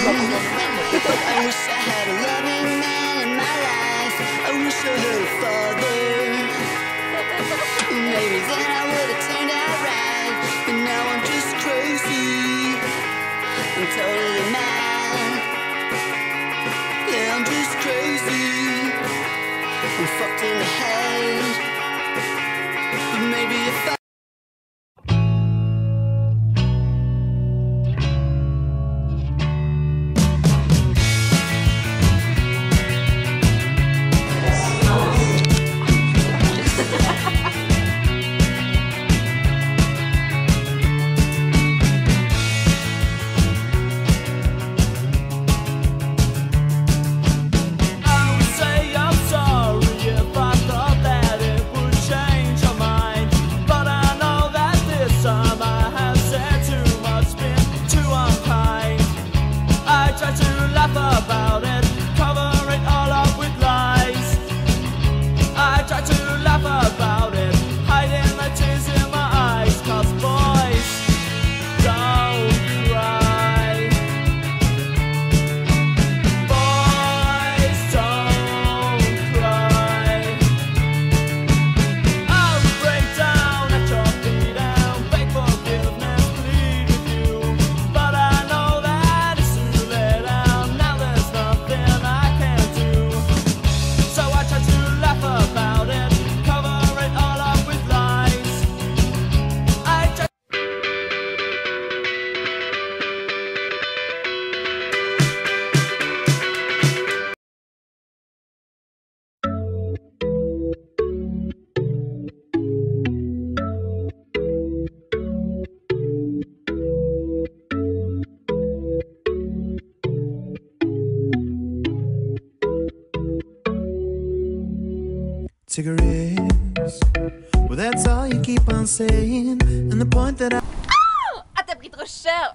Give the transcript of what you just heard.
I wish I had a loving man in my life. I wish I had a father. Maybe then I would have turned out right. But now I'm just crazy. I'm totally mad. Yeah, I'm just crazy. I'm fucked in the head. But maybe if I about it, cover it all up with lies. I try to laugh about it, hiding the tears in my eyes. 'Cause boys don't cry. Boys don't cry. I would break down at your feet and beg forgiveness, plead with you. But I know that it's too late. About it, cover it all up with lies. I just cigarettes. Well, that's all you keep on saying. And the point that I... Ah, t'as pris trop cher.